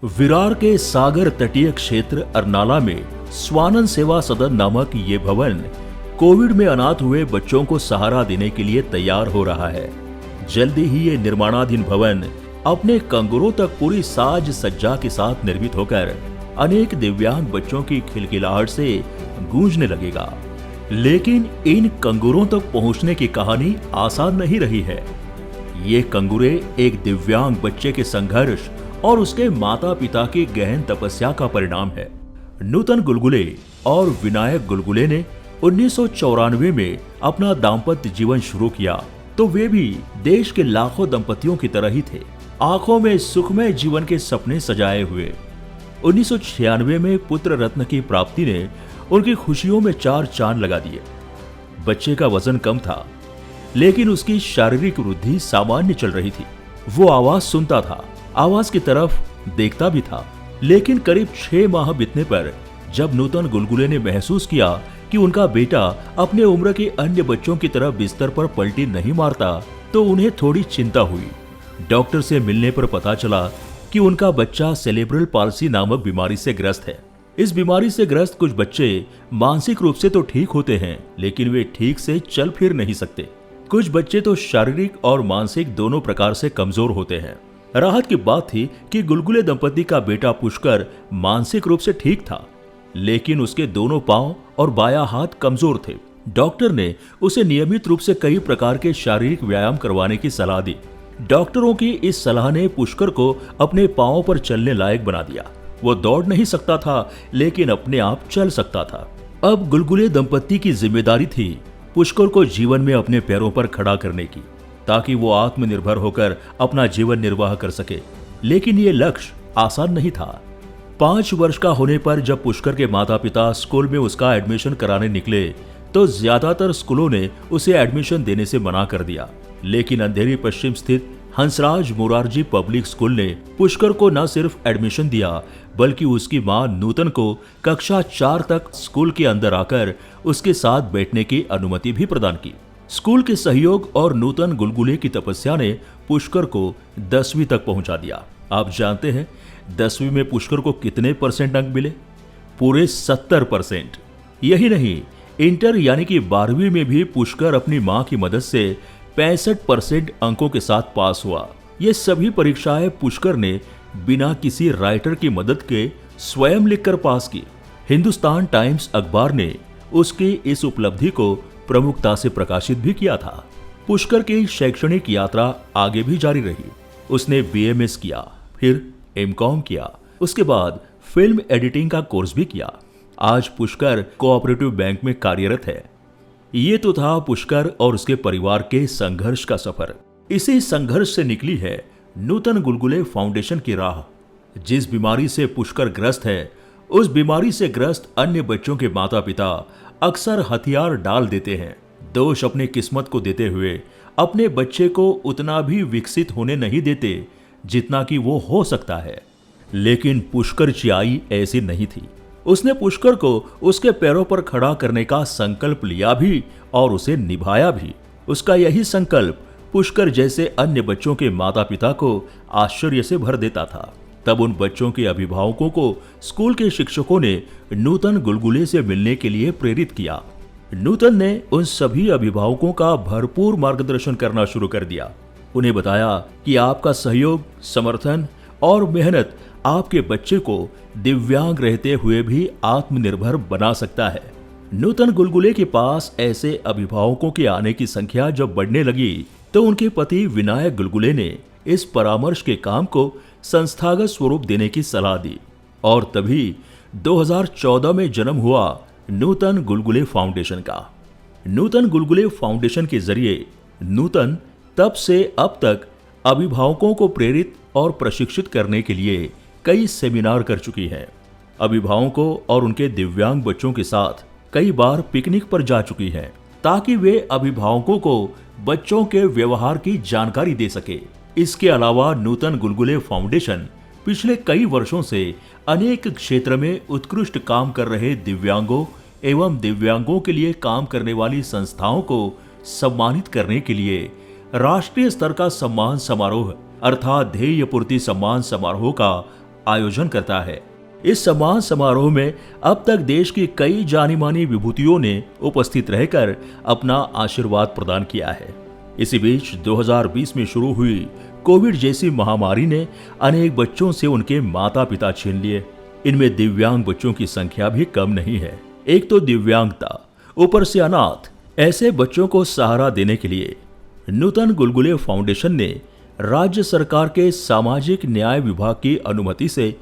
विरार के सागर तटीय क्षेत्र अरनाला में स्वानंद सेवा सदन नामक ये भवन कोविड में अनाथ हुए बच्चों को सहारा देने के लिए तैयार हो रहा है। जल्दी ही ये निर्माणाधीन भवन अपने कंगूरों तक पूरी साज सज्जा के साथ निर्मित होकर अनेक दिव्यांग बच्चों की खिलखिलाहट से गूंजने लगेगा। लेकिन इन कंगूरों तक पहुंचने की कहानी आसान नहीं रही है। ये कंगूरे एक दिव्यांग बच्चे के संघर्ष और उसके माता पिता की गहन तपस्या का परिणाम है। नूतन गुलगुले और विनायक गुलगुले ने 1994 में अपना दाम्पत्य जीवन शुरू किया तो वे भी देश के लाखों दंपतियों की तरह ही थे, आंखों में सुखमय जीवन के सपने सजाए हुए। 1996 में पुत्र रत्न की प्राप्ति ने उनकी खुशियों में 4 चांद लगा दिए। बच्चे का वजन कम था, लेकिन उसकी शारीरिक वृद्धि सामान्य चल रही थी। वो आवाज सुनता था, आवाज की तरफ देखता भी था। लेकिन करीब 6 माह बीतने पर जब नूतन गुलगुले ने महसूस किया कि उनका बेटा अपने उम्र के अन्य बच्चों की तरह बिस्तर पर पलटी नहीं मारता, तो उन्हें थोड़ी चिंता हुई। डॉक्टर से मिलने पर पता चला कि उनका बच्चा सेरेब्रल पाल्सी नामक बीमारी से ग्रस्त है। इस बीमारी से ग्रस्त कुछ बच्चे मानसिक रूप से तो ठीक होते हैं, लेकिन वे ठीक से चल फिर नहीं सकते। कुछ बच्चे तो शारीरिक और मानसिक दोनों प्रकार से कमजोर होते हैं। राहत की बात थी कि गुलगुले दंपति का बेटा पुष्कर मानसिक रूप से ठीक था, लेकिन उसके दोनों पांव और बायां हाथ कमजोर थे। डॉक्टर ने उसे नियमित रूप से कई प्रकार के शारीरिक व्यायाम करवाने की सलाह दी। डॉक्टरों की इस सलाह ने पुष्कर को अपने पांवों पर चलने लायक बना दिया। वो दौड़ नहीं सकता था, लेकिन अपने आप चल सकता था। अब गुलगुले दंपति की जिम्मेदारी थी पुष्कर को जीवन में अपने पैरों पर खड़ा करने की, ताकि वो आत्मनिर्भर होकर अपना जीवन निर्वाह कर सके। लेकिन ये लक्ष्य आसान नहीं था। 5 वर्ष का होने पर जब पुष्कर के माता पिता स्कूल में उसका एडमिशन कराने निकले, तो ज्यादातर स्कूलों ने उसे एडमिशन देने से मना कर दिया। लेकिन अंधेरी पश्चिम स्थित हंसराज मोरारजी पब्लिक स्कूल ने पुष्कर को न सिर्फ एडमिशन दिया, बल्कि उसकी मां नूतन को कक्षा 4 तक स्कूल के अंदर आकर उसके साथ बैठने की अनुमति भी प्रदान की। स्कूल के सहयोग और नूतन गुलगुले की तपस्या ने पुष्कर को 10वीं तक पहुंचा दिया। आप जानते हैं 10वीं में पुष्कर को कितने परसेंट अंक मिले? पूरे 70%। यही नहीं, इंटर यानी कि 12वीं में भी पुष्कर अपनी मां की मदद से 65% अंकों के साथ पास हुआ। ये सभी परीक्षाएं पुष्कर ने बिना किसी राइटर की मदद के स्वयं लिखकर पास की। हिंदुस्तान टाइम्स अखबार ने उसकी इस उपलब्धि को प्रमुखता से प्रकाशित भी किया था। पुष्कर की शैक्षणिक यात्रा आगे भी जारी रही। उसने बीएमएस किया, फिर एमकॉम किया, उसके बाद फिल्म एडिटिंग का कोर्स भी किया। आज पुष्कर कोऑपरेटिव बैंक में कार्यरत है। ये तो था पुष्कर और उसके परिवार के संघर्ष का सफर। इसी संघर्ष से निकली है नूतन गुलगुले फाउंडेशन की राह। जिस बीमारी से पुष्कर ग्रस्त है, उस बीमारी से ग्रस्त अन्य बच्चों के माता पिता अक्सर हथियार डाल देते हैं। दोष अपने किस्मत को देते हुए अपने बच्चे को उतना भी विकसित होने नहीं देते जितना कि वो हो सकता है। लेकिन पुष्कर की आई ऐसी नहीं थी। उसने पुष्कर को उसके पैरों पर खड़ा करने का संकल्प लिया भी और उसे निभाया भी। उसका यही संकल्प पुष्कर जैसे अन्य बच्चों के माता पिता को आश्चर्य से भर देता था। तब उन बच्चों के अभिभावकों को स्कूल के शिक्षकों ने नूतन गुलगुले से मिलने के लिए प्रेरित किया। नूतन ने उन सभी अभिभावकों का भरपूर मार्गदर्शन करना शुरू कर दिया। उन्हें बताया कि आपका सहयोग, समर्थन और मेहनत आपके बच्चे को दिव्यांग रहते हुए भी आत्मनिर्भर बना सकता है। नूतन गुलगुले के पास ऐसे अभिभावकों के आने की संख्या जब बढ़ने लगी, तो उनके पति विनायक गुलगुले ने इस परामर्श के काम को संस्थागत स्वरूप देने की सलाह दी। और तभी 2014 में जन्म हुआ नूतन गुलगुले फाउंडेशन का। नूतन गुलगुले फाउंडेशन के जरिए नूतन तब से अब तक अभिभावकों को प्रेरित और प्रशिक्षित करने के लिए कई सेमिनार कर चुकी है। अभिभावकों और उनके दिव्यांग बच्चों के साथ कई बार पिकनिक पर जा चुकी है, ताकि वे अभिभावकों को बच्चों के व्यवहार की जानकारी दे सके। इसके अलावा नूतन गुलगुले फाउंडेशन पिछले कई वर्षों से अनेक क्षेत्र में उत्कृष्ट काम कर रहे दिव्यांगों एवं दिव्यांगों के लिए काम करने वाली संस्थाओं को सम्मानित करने के लिए राष्ट्रीय स्तर का सम्मान समारोह अर्थात ध्येय पूर्ति सम्मान समारोह का आयोजन करता है। इस सम्मान समारोह में अब तक देश की कई जानी मानी विभूतियों ने उपस्थित रहकर अपना आशीर्वाद प्रदान किया है। इसी बीच 2020 में शुरू हुई कोविड जैसी महामारी ने अनेक बच्चों से उनके माता पिता छीन लिए। इनमें दिव्यांग बच्चों की संख्या भी कम नहीं है। एक तो दिव्यांगता, ऊपर से अनाथ, ऐसे बच्चों को सहारा देने के लिए नूतन गुलगुले फाउंडेशन ने राज्य सरकार के सामाजिक न्याय विभाग की अनुमति से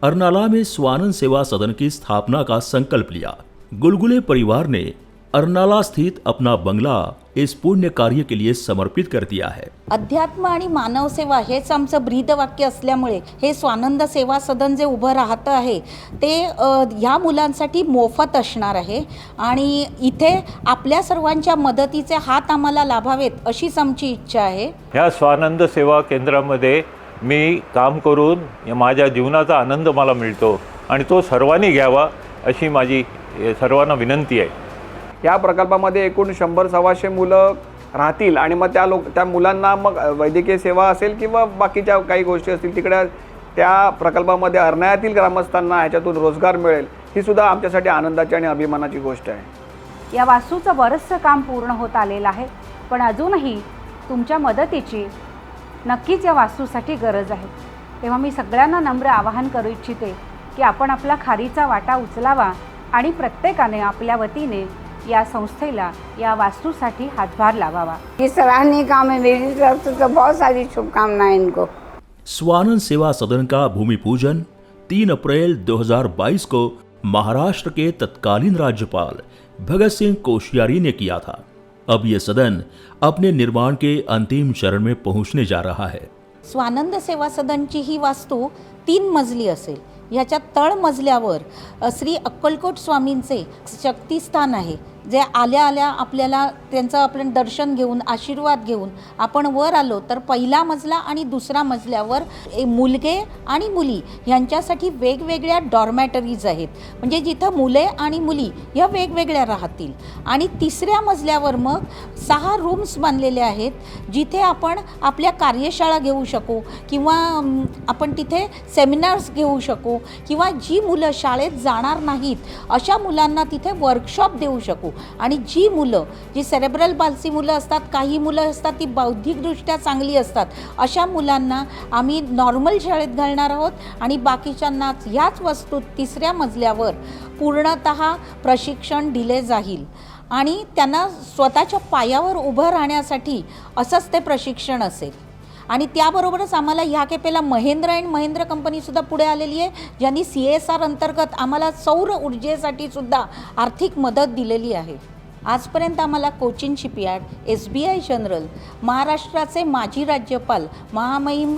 अरनाला में स्वानंद सेवा सदन की स्थापना का संकल्प लिया। गुलगुले परिवार ने अरनाला स्थित अपना बंगला इस पुण्य कार्य के लिए समर्पित कर दिया है। अध्यात्म आणि मानव सेवा हेच आमचं ब्रीदवाक्य असल्यामुळे हे स्वानंद सेवा सदन जे उभं राहतं आहे ते ह्या मुलांसाठी मोफत असणार आहे आणि इथे आपल्या सर्वांच्या मदतीचे हात आम्हाला लाभावेत अशीच आमची इच्छा आहे। ह्या स्वानंद सेवा केंद्रामध्ये मी काम करून माझ्या जीवनाचा आनंद मला मिळतो आणि तो सर्वांनी घ्यावा अशी माझी सर्वांना विनंती आहे। या प्रकल्पामध्ये एकूण 100-125 मुलं राहतील आणि मग त्या मुलांना मग वैद्यकीय सेवा असेल किंवा बाकीच्या काही गोष्टी असतील तिकडे त्या प्रकल्पामध्ये अरण्यातील ग्रामस्थांना ह्याच्यातून रोजगार मिळेल, ही सुद्धा आमच्यासाठी आनंदाची आणि अभिमानाची गोष्ट आहे। या वास्तूचं बरंचसं काम पूर्ण होत आलेलं आहे, पण अजूनही तुमच्या मदतीची नक्कीच या वास्तूसाठी गरज आहे। तेव्हा मी सगळ्यांना नम्र आवाहन करू इच्छिते की आपण आपला खारीचा वाटा उचलावा आणि प्रत्येकाने आपल्या वतीने या संस्थेला या वास्तुसाठी हातभार लावावा। ये सराहनीय काम है, मेरी तरफ से तो बहुत सारी शुभकामनाएं इनको। स्वानंद सेवा सदन का भूमि पूजन 3 अप्रैल 2022 को महाराष्ट्र के तत्कालीन राज्यपाल भगत सिंह कोश्यारी ने किया था। अब ये सदन अपने निर्माण के अंतिम चरण में पहुंचने जा रहा है। स्वानंद सेवा सदनची ही वास्तू 3 मजली असेल। याच्या तळ मजल्यावर श्री अक्कलकोट स्वामींचे शक्तिस्थान आहे, जे आल्या आल्या आपल्याला त्यांचं आपण दर्शन घेऊन आशीर्वाद घेऊन आपण वर आलो तर पहिला मजला आणि दुसरा मजल्यावर मुलगे आणि मुली यांच्यासाठी वेगवेगळ्या डॉर्मॅटरीज आहेत, म्हणजे जिथं मुले आणि मुली या वेगवेगळ्या राहतील। आणि तिसऱ्या मजल्यावर मग 6 रूम्स बांधलेले आहेत, जिथे आपण आपल्या कार्यशाळा घेऊ शकू किंवा आपण तिथे सेमिनार्स घेऊ शकू किंवा जी मुलं शाळेत जाणार नाहीत अशा मुलांना तिथे वर्कशॉप देऊ शकू। आणि जी मुलं जी सेरेब्रल पाल्सी मुलं असतात, काही मुलं असतात ती बौद्धिकदृष्ट्या चांगली असतात, अशा मुलांना आम्ही नॉर्मल शाळेत घालणार आहोत आणि बाकीच्यांना ह्याच वस्तूत 3ऱ्या मजल्यावर पूर्णतः प्रशिक्षण दिले जाईल आणि त्यांना स्वतःच्या पायावर उभं राहण्यासाठी असंच ते प्रशिक्षण असेल। आणि त्याबरोबरच आम्हाला ह्या केपेला महेंद्र कंपनीसुद्धा पुढे आलेली आहे, ज्यांनी CSR अंतर्गत आम्हाला सौर ऊर्जेसाठी सुद्धा आर्थिक मदत दिलेली आहे। आजपर्यंत आम्हाला कोचिन शिपयार्ड, SBI जनरल, महाराष्ट्राचे माजी राज्यपाल महामहिम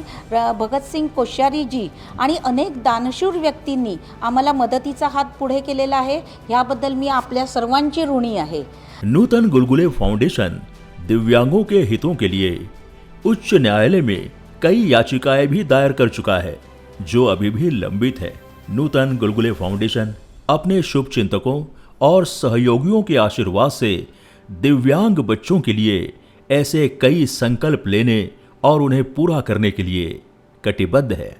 भगतसिंग कोश्यारीजी आणि अनेक दानशूर व्यक्तींनी आम्हाला मदतीचा हात पुढे केलेला आहे। याबद्दल मी आपल्या सर्वांची ऋणी आहे। नूतन गुलगुले फाउंडेशन दिव्यांगों के हितों के लिए उच्च न्यायालय में कई याचिकाएं भी दायर कर चुका है, जो अभी भी लंबित है। नूतन गुलगुले फाउंडेशन अपने शुभचिंतकों और सहयोगियों के आशीर्वाद से दिव्यांग बच्चों के लिए ऐसे कई संकल्प लेने और उन्हें पूरा करने के लिए कटिबद्ध है।